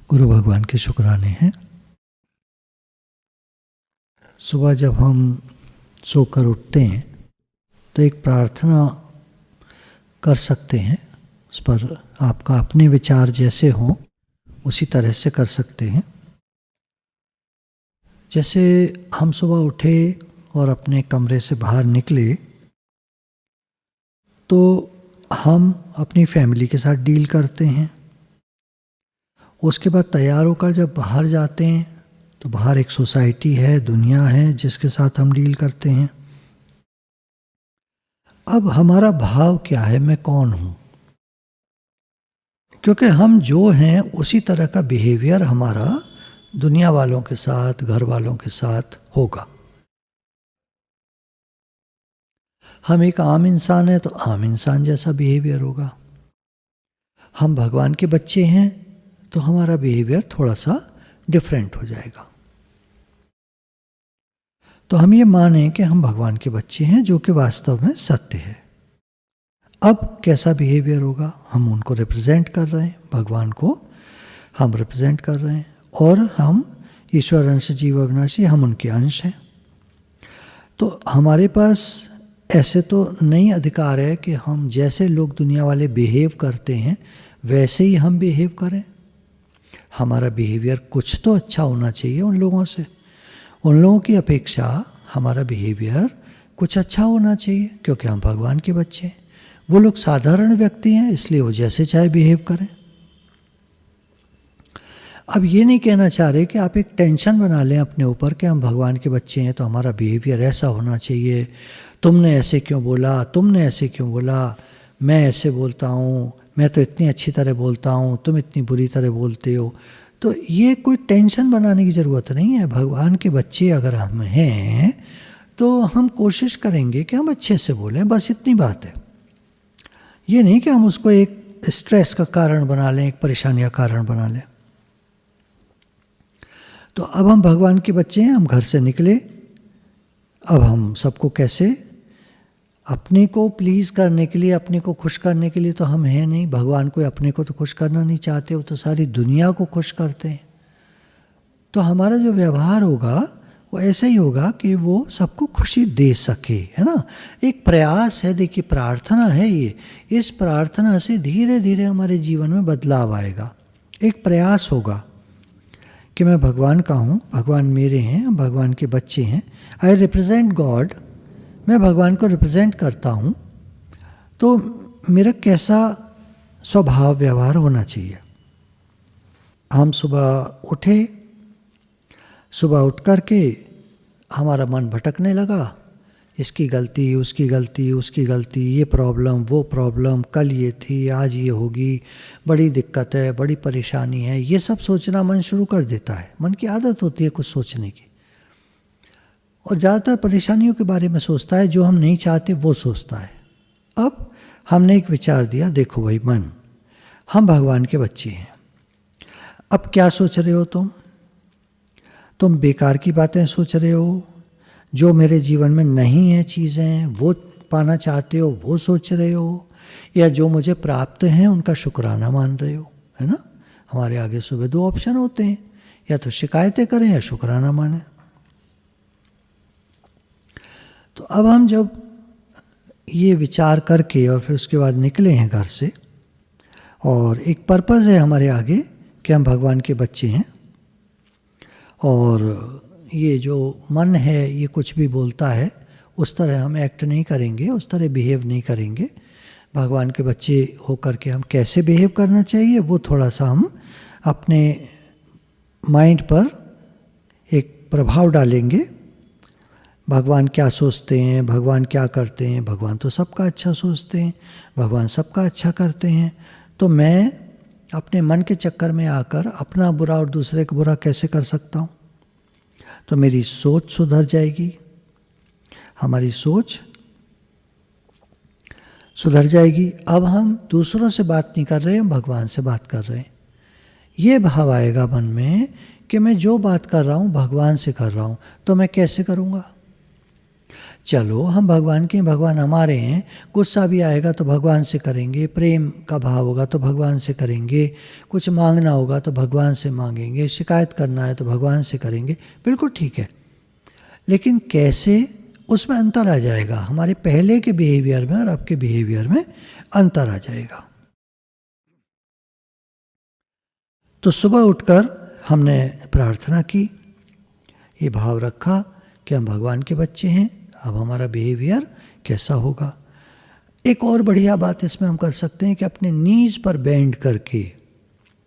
गुरु भगवान के शुक्राने हैं। सुबह जब हम सोकर उठते हैं तो एक प्रार्थना कर सकते हैं। उस पर आपका अपने विचार जैसे हों उसी तरह से कर सकते हैं। जैसे हम सुबह उठे और अपने कमरे से बाहर निकले तो हम अपनी फैमिली के साथ डील करते हैं। उसके बाद तैयार होकर जब बाहर जाते हैं तो बाहर एक सोसाइटी है, दुनिया है जिसके साथ हम डील करते हैं। अब हमारा भाव क्या है, मैं कौन हूं? क्योंकि हम जो हैं उसी तरह का बिहेवियर हमारा दुनिया वालों के साथ, घर वालों के साथ होगा। हम एक आम इंसान हैं तो आम इंसान जैसा बिहेवियर होगा। हम भगवान के बच्चे हैं तो हमारा बिहेवियर थोड़ा सा डिफरेंट हो जाएगा। तो हम ये माने कि हम भगवान के बच्चे हैं, जो कि वास्तव में सत्य है। अब कैसा बिहेवियर होगा? हम उनको रिप्रेजेंट कर रहे हैं, भगवान को हम रिप्रेजेंट कर रहे हैं और हम ईश्वर अंश जीव अविनाशी, हम उनके अंश हैं। तो हमारे पास ऐसे तो नहीं अधिकार है कि हम जैसे लोग दुनिया वाले बिहेव करते हैं वैसे ही हम बिहेव करें। हमारा बिहेवियर कुछ तो अच्छा होना चाहिए उन लोगों से। उन लोगों की अपेक्षा हमारा बिहेवियर कुछ अच्छा होना चाहिए, क्योंकि हम भगवान के बच्चे हैं। वो लोग साधारण व्यक्ति हैं, इसलिए वो जैसे चाहे बिहेव करें। अब ये नहीं कहना चाह रहे कि आप एक टेंशन बना लें अपने ऊपर कि हम भगवान के बच्चे हैं तो हमारा बिहेवियर ऐसा होना चाहिए। तुमने ऐसे क्यों बोला, तुमने ऐसे क्यों बोला, मैं ऐसे बोलता हूँ, मैं तो इतनी अच्छी तरह बोलता हूँ, तुम इतनी बुरी तरह बोलते हो। तो ये कोई टेंशन बनाने की ज़रूरत नहीं है। भगवान के बच्चे अगर हम हैं तो हम कोशिश करेंगे कि हम अच्छे से बोलें, बस इतनी बात है। ये नहीं कि हम उसको एक स्ट्रेस का कारण बना लें, एक परेशानी का कारण बना लें। तो अब हम भगवान के बच्चे हैं, हम घर से निकले। अब हम सबको कैसे, अपने को प्लीज़ करने के लिए, अपने को खुश करने के लिए तो हम हैं नहीं। भगवान को अपने को तो खुश करना नहीं चाहते, वो तो सारी दुनिया को खुश करते हैं। तो हमारा जो व्यवहार होगा वो ऐसा ही होगा कि वो सबको खुशी दे सके, है ना। एक प्रयास है, देखिए प्रार्थना है ये। इस प्रार्थना से धीरे धीरे हमारे जीवन में बदलाव आएगा। एक प्रयास होगा कि मैं भगवान का हूँ, भगवान मेरे हैं, हम भगवान के बच्चे हैं। आई रिप्रेजेंट गॉड, मैं भगवान को रिप्रेजेंट करता हूँ। तो मेरा कैसा स्वभाव व्यवहार होना चाहिए? हम सुबह उठे, सुबह उठ कर के हमारा मन भटकने लगा, इसकी गलती, उसकी गलती, उसकी गलती, ये प्रॉब्लम, वो प्रॉब्लम, कल ये थी, आज ये होगी, बड़ी दिक्कत है, बड़ी परेशानी है। ये सब सोचना मन शुरू कर देता है। मन की आदत होती है कुछ सोचने की, और ज़्यादातर परेशानियों के बारे में सोचता है, जो हम नहीं चाहते वो सोचता है। अब हमने एक विचार दिया, देखो भाई मन, हम भगवान के बच्चे हैं। अब क्या सोच रहे हो तुम बेकार की बातें सोच रहे हो, जो मेरे जीवन में नहीं है चीज़ें वो पाना चाहते हो वो सोच रहे हो, या जो मुझे प्राप्त हैं उनका शुक्राना मान रहे हो, है ना। हमारे आगे सुबह दो ऑप्शन होते हैं, या तो शिकायतें करें या शुक्राना मानें। तो अब हम जब ये विचार करके और फिर उसके बाद निकले हैं घर से, और एक पर्पज़ है हमारे आगे कि हम भगवान के बच्चे हैं, और ये जो मन है ये कुछ भी बोलता है उस तरह हम एक्ट नहीं करेंगे, उस तरह बिहेव नहीं करेंगे। भगवान के बच्चे होकर के हम कैसे बिहेव करना चाहिए वो थोड़ा सा हम अपने माइंड पर एक प्रभाव डालेंगे। भगवान क्या सोचते हैं, भगवान क्या करते हैं, भगवान तो सबका अच्छा सोचते हैं, भगवान सबका अच्छा करते हैं। तो मैं अपने मन के चक्कर में आकर अपना बुरा और दूसरे का बुरा कैसे कर सकता हूँ? तो मेरी सोच सुधर जाएगी, हमारी सोच सुधर जाएगी। अब हम दूसरों से बात नहीं कर रहे, हम भगवान से बात कर रहे हैं। ये भाव आएगा मन में कि मैं जो बात कर रहा हूँ भगवान से कर रहा हूँ, तो मैं कैसे करूँगा? चलो हम भगवान के, भगवान हमारे हैं। गुस्सा भी आएगा तो भगवान से करेंगे, प्रेम का भाव होगा तो भगवान से करेंगे, कुछ मांगना होगा तो भगवान से मांगेंगे, शिकायत करना है तो भगवान से करेंगे, बिल्कुल ठीक है। लेकिन कैसे, उसमें अंतर आ जाएगा, हमारे पहले के बिहेवियर में और अब के बिहेवियर में अंतर आ जाएगा। तो सुबह उठकर हमने प्रार्थना की, ये भाव रखा कि हम भगवान के बच्चे हैं, अब हमारा बिहेवियर कैसा होगा। एक और बढ़िया बात इसमें हम कर सकते हैं कि अपने नीज पर बैंड करके,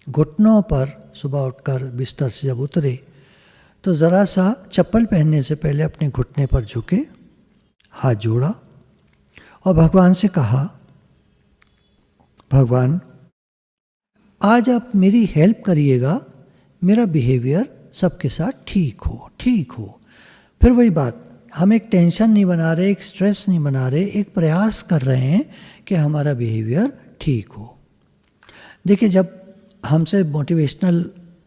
घुटनों पर सुबह उठकर बिस्तर से जब उतरे तो ज़रा सा चप्पल पहनने से पहले अपने घुटने पर झुके, हाथ जोड़ा और भगवान से कहा, भगवान आज आप मेरी हेल्प करिएगा, मेरा बिहेवियर सबके साथ ठीक हो। फिर वही बात, हम एक टेंशन नहीं बना रहे, एक स्ट्रेस नहीं बना रहे, एक प्रयास कर रहे हैं कि हमारा बिहेवियर ठीक हो। देखिए, जब हमसे मोटिवेशनल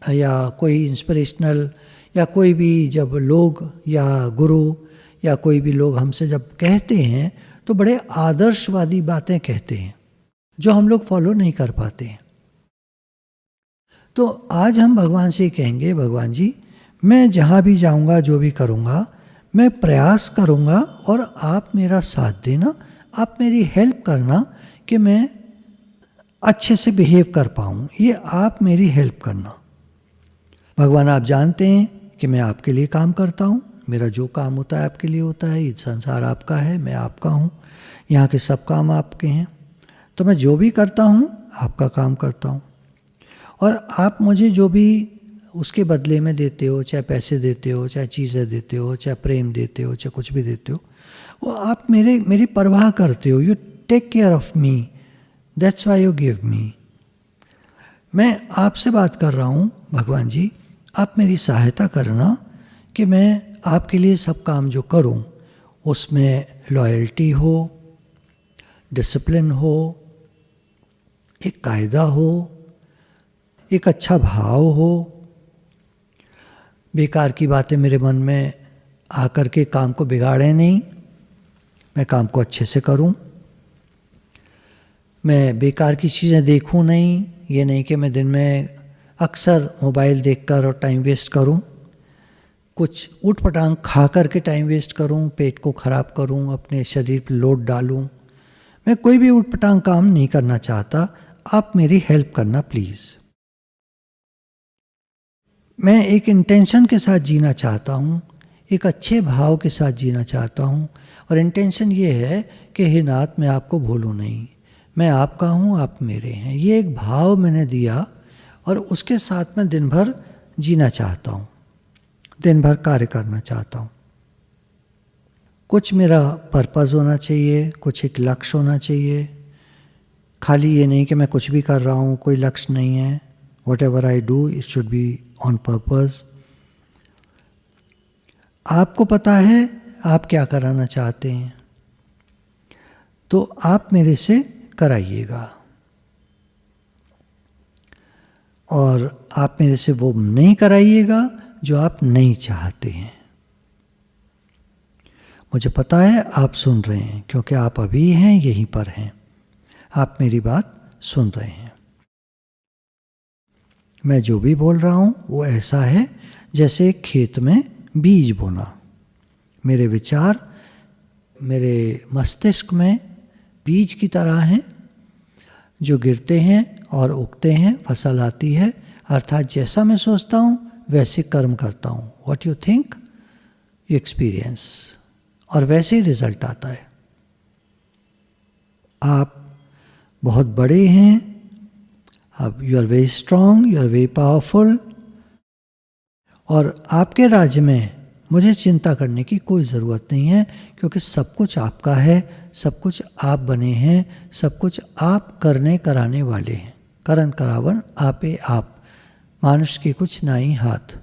या कोई इंस्पिरेशनल या कोई भी जब लोग या गुरु या कोई भी लोग हमसे जब कहते हैं तो बड़े आदर्शवादी बातें कहते हैं जो हम लोग फॉलो नहीं कर पाते हैं। तो आज हम भगवान से कहेंगे, भगवान जी मैं जहाँ भी जाऊँगा, जो भी करूँगा, मैं प्रयास करूँगा और आप मेरा साथ देना, आप मेरी हेल्प करना कि मैं अच्छे से बिहेव कर पाऊँ, ये आप मेरी हेल्प करना। भगवान आप जानते हैं कि मैं आपके लिए काम करता हूँ, मेरा जो काम होता है आपके लिए होता है, ये संसार आपका है, मैं आपका हूँ, यहाँ के सब काम आपके हैं, तो मैं जो भी करता हूँ आपका काम करता हूँ और आप मुझे जो भी उसके बदले में देते हो, चाहे पैसे देते हो, चाहे चीज़ें देते हो, चाहे प्रेम देते हो, चाहे कुछ भी देते हो, वो आप मेरी परवाह करते हो। You take care of me, that's why you give me. मैं आपसे बात कर रहा हूँ भगवान जी, आप मेरी सहायता करना कि मैं आपके लिए सब काम जो करूँ उसमें लॉयल्टी हो, डिसिप्लिन हो, एक कायदा हो, एक अच्छा भाव हो, बेकार की बातें मेरे मन में आकर के काम को बिगाड़े नहीं, मैं काम को अच्छे से करूं, मैं बेकार की चीज़ें देखूं नहीं, ये नहीं कि मैं दिन में अक्सर मोबाइल देखकर और टाइम वेस्ट करूं, कुछ ऊट-पटांग खा कर के टाइम वेस्ट करूं, पेट को ख़राब करूं, अपने शरीर पर लोड डालूं, मैं कोई भी ऊट-पटांग काम नहीं करना चाहता, आप मेरी हेल्प करना प्लीज़। मैं एक इंटेंशन के साथ जीना चाहता हूँ, एक अच्छे भाव के साथ जीना चाहता हूँ और इंटेंशन ये है कि हे नाथ मैं आपको भूलूँ नहीं, मैं आपका हूँ, आप मेरे हैं, ये एक भाव मैंने दिया और उसके साथ मैं दिन भर जीना चाहता हूँ, दिन भर कार्य करना चाहता हूँ। कुछ मेरा पर्पज़ होना चाहिए, कुछ एक लक्ष्य होना चाहिए, खाली ये नहीं कि मैं कुछ भी कर रहा हूँ, कोई लक्ष्य नहीं है। Whatever I do, it should be on purpose. आपको पता है आप क्या कराना चाहते हैं, तो आप मेरे से कराइएगा और आप मेरे से वो नहीं कराइएगा जो आप नहीं चाहते हैं। मुझे पता है आप सुन रहे हैं क्योंकि आप अभी हैं, यहीं पर हैं, आप मेरी बात सुन रहे हैं। मैं जो भी बोल रहा हूँ वो ऐसा है जैसे खेत में बीज बोना। मेरे विचार मेरे मस्तिष्क में बीज की तरह हैं जो गिरते हैं और उगते हैं, फसल आती है, अर्थात जैसा मैं सोचता हूँ वैसे कर्म करता हूँ। What you think you experience, और वैसे ही रिजल्ट आता है। आप बहुत बड़े हैं, अब you are very strong, you are very powerful, और आपके राज्य में मुझे चिंता करने की कोई ज़रूरत नहीं है क्योंकि सब कुछ आपका है, सब कुछ आप बने हैं, सब कुछ आप करने कराने वाले हैं। करन करावन आपे आप, मानुष के कुछ नाई हाथ,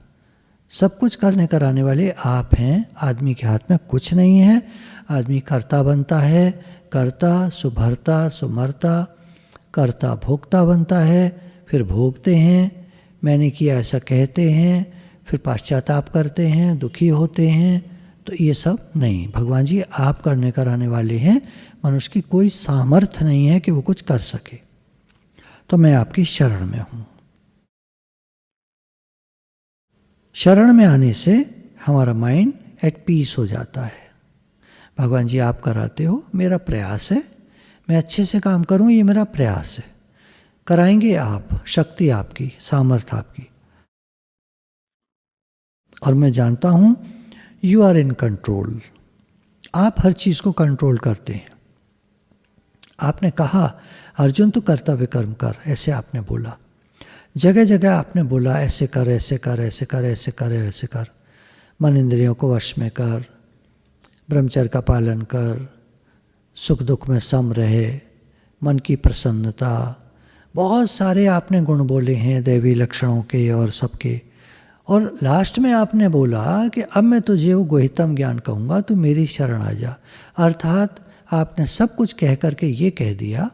सब कुछ करने कराने वाले आप हैं। आदमी के हाथ में कुछ नहीं है। आदमी कर्ता बनता है, कर्ता सुभरता सुमरता, कर्ता भोक्ता बनता है, फिर भोगते हैं, मैंने किया ऐसा कहते हैं, फिर पश्चाताप करते हैं, दुखी होते हैं, तो ये सब नहीं, भगवान जी आप करने कराने वाले हैं, मनुष्य की कोई सामर्थ्य नहीं है कि वो कुछ कर सके। तो मैं आपकी शरण में हूँ। शरण में आने से हमारा माइंड एट पीस हो जाता है। भगवान जी आप कराते हो, मेरा प्रयास है, मैं अच्छे से काम करूं, ये मेरा प्रयास है। कराएंगे आप, शक्ति आपकी, सामर्थ्य आपकी। और मैं जानता हूं यू आर इन कंट्रोल, आप हर चीज को कंट्रोल करते हैं। आपने कहा अर्जुन तू कर्तव्य कर्म कर, ऐसे आपने बोला, जगह जगह आपने बोला ऐसे कर, ऐसे कर, ऐसे कर, ऐसे कर, ऐसे कर, मन इंद्रियों को वश में कर, ब्रह्मचर्य का पालन कर, सुख दुख में सम रहे, मन की प्रसन्नता, बहुत सारे आपने गुण बोले हैं दैवी लक्षणों के और सबके। और लास्ट में आपने बोला कि अब मैं तुझे वो गुहितम ज्ञान कहूँगा, तू मेरी शरण आ जा। अर्थात आपने सब कुछ कह करके ये कह दिया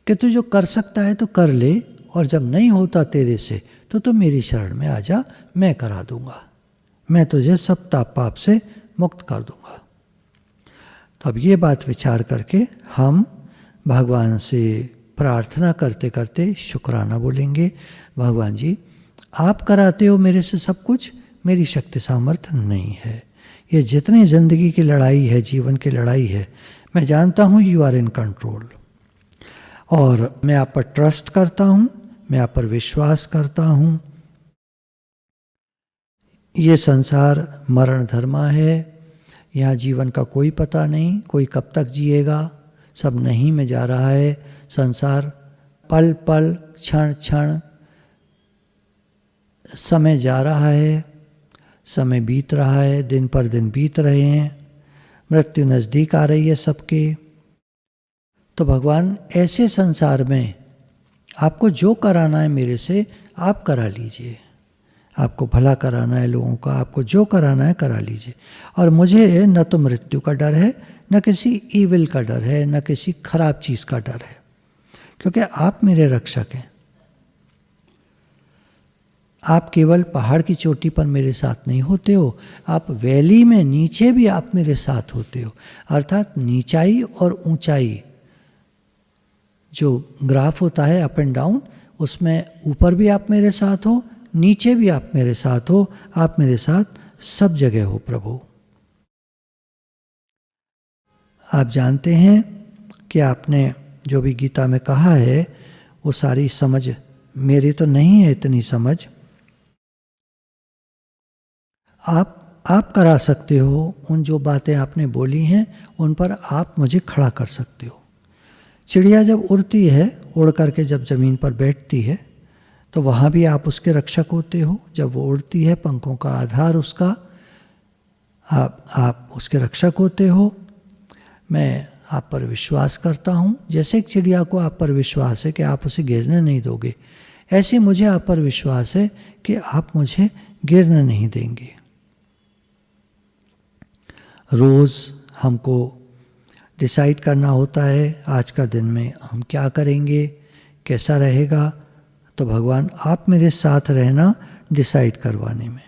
कि तू जो कर सकता है तो कर ले, और जब नहीं होता तेरे से तो तू मेरी शरण में आ जा, मैं करा दूँगा, मैं तुझे सब ताप पाप से मुक्त कर दूँगा। तो अब ये बात विचार करके हम भगवान से प्रार्थना करते करते शुक्राना बोलेंगे। भगवान जी आप कराते हो मेरे से सब कुछ, मेरी शक्ति सामर्थ्य नहीं है। ये जितनी ज़िंदगी की लड़ाई है, जीवन की लड़ाई है, मैं जानता हूँ यू आर इन कंट्रोल, और मैं आप पर ट्रस्ट करता हूँ, मैं आप पर विश्वास करता हूँ। ये संसार मरण धर्मा है, यहाँ जीवन का कोई पता नहीं, कोई कब तक जिएगा, सब नहीं में जा रहा है। संसार पल पल क्षण क्षण समय जा रहा है, समय बीत रहा है, दिन पर दिन बीत रहे हैं, मृत्यु नज़दीक आ रही है सबके। तो भगवान ऐसे संसार में आपको जो कराना है मेरे से आप करा लीजिए, आपको भला कराना है लोगों का, आपको जो कराना है करा लीजिए। और मुझे न तो मृत्यु का डर है, न किसी ईविल का डर है, न किसी खराब चीज़ का डर है, क्योंकि आप मेरे रक्षक हैं। आप केवल पहाड़ की चोटी पर मेरे साथ नहीं होते हो, आप वैली में नीचे भी आप मेरे साथ होते हो। अर्थात नीचाई और ऊंचाई जो ग्राफ होता है अप एंड डाउन, उसमें ऊपर भी आप मेरे साथ हो, नीचे भी आप मेरे साथ हो, आप मेरे साथ सब जगह हो प्रभु। आप जानते हैं कि आपने जो भी गीता में कहा है वो सारी समझ मेरी तो नहीं है, इतनी समझ आप करा सकते हो। उन जो बातें आपने बोली हैं उन पर आप मुझे खड़ा कर सकते हो। चिड़िया जब उड़ती है, उड़ करके जब ज़मीन पर बैठती है तो वहाँ भी आप उसके रक्षक होते हो। जब वो उड़ती है, पंखों का आधार उसका, आप उसके रक्षक होते हो। मैं आप पर विश्वास करता हूँ, जैसे एक चिड़िया को आप पर विश्वास है कि आप उसे गिरने नहीं दोगे, ऐसे मुझे आप पर विश्वास है कि आप मुझे गिरने नहीं देंगे। रोज़ हमको डिसाइड करना होता है आज का दिन में हम क्या करेंगे, कैसा रहेगा। तो भगवान आप मेरे साथ रहना डिसाइड करवाने में,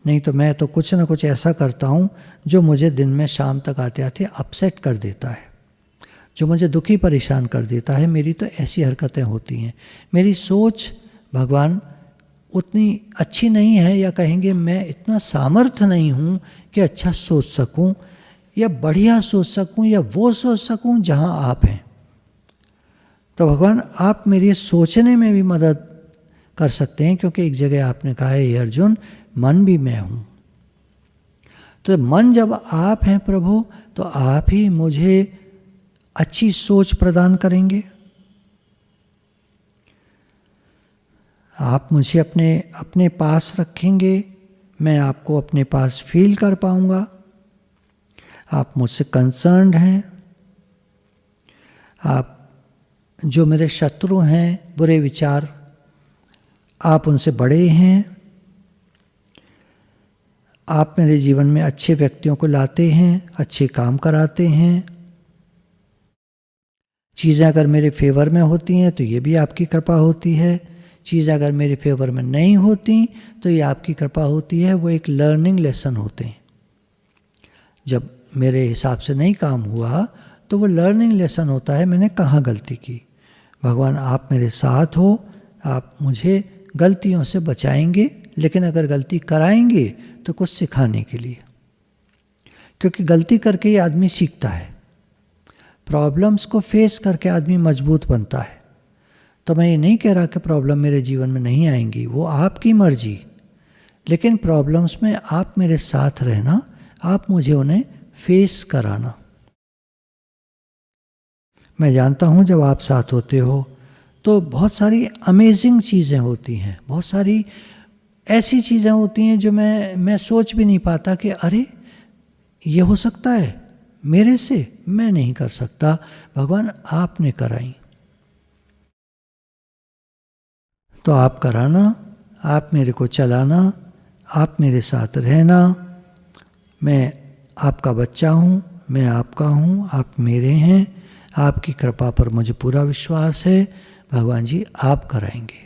नहीं तो मैं तो कुछ ना कुछ ऐसा करता हूँ जो मुझे दिन में शाम तक आते आते अपसेट कर देता है, जो मुझे दुखी परेशान कर देता है। मेरी तो ऐसी हरकतें होती हैं। मेरी सोच भगवान उतनी अच्छी नहीं है, या कहेंगे मैं इतना सामर्थ्य नहीं हूँ कि अच्छा सोच सकूँ या बढ़िया सोच सकूँ या वो सोच सकूँ जहाँ आप हैं। तो भगवान आप मेरी सोचने में भी मदद कर सकते हैं, क्योंकि एक जगह आपने कहा है अर्जुन मन भी मैं हूँ। तो मन जब आप हैं प्रभु, तो आप ही मुझे अच्छी सोच प्रदान करेंगे। आप मुझे अपने पास रखेंगे, मैं आपको अपने पास फील कर पाऊंगा। आप मुझसे कंसर्न्ड हैं। आप जो मेरे शत्रु हैं, बुरे विचार, आप उनसे बड़े हैं। आप मेरे जीवन में अच्छे व्यक्तियों को लाते हैं, अच्छे काम कराते हैं। चीज़ें अगर मेरे फेवर में होती हैं तो ये भी आपकी कृपा होती है। चीज़ें अगर मेरे फेवर में नहीं होती तो ये आपकी कृपा होती है। वो एक लर्निंग लेसन होते हैं। जब मेरे हिसाब से नहीं काम हुआ तो वो लर्निंग लेसन होता है, मैंने कहाँ गलती की। भगवान आप मेरे साथ हो, आप मुझे गलतियों से बचाएंगे, लेकिन अगर गलती कराएंगे तो कुछ सिखाने के लिए, क्योंकि गलती करके ही आदमी सीखता है। प्रॉब्लम्स को फेस करके आदमी मजबूत बनता है। तो मैं ये नहीं कह रहा कि प्रॉब्लम मेरे जीवन में नहीं आएंगी, वो आपकी मर्जी, लेकिन प्रॉब्लम्स में आप मेरे साथ रहना, आप मुझे उन्हें फेस कराना। मैं जानता हूँ जब आप साथ होते हो तो बहुत सारी अमेजिंग चीज़ें होती हैं, बहुत सारी ऐसी चीज़ें होती हैं जो मैं सोच भी नहीं पाता कि अरे ये हो सकता है मेरे से, मैं नहीं कर सकता, भगवान आपने कराई। तो आप कराना, आप मेरे को चलाना, आप मेरे साथ रहना। मैं आपका बच्चा हूँ, मैं आपका हूँ, आप मेरे हैं। आपकी कृपा पर मुझे पूरा विश्वास है, भगवान जी आप कराएंगे।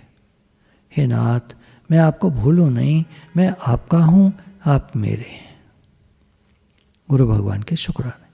हे नाथ, मैं आपको भूलूं नहीं, मैं आपका हूँ, आप मेरे हैं। गुरु भगवान के शुक्राने।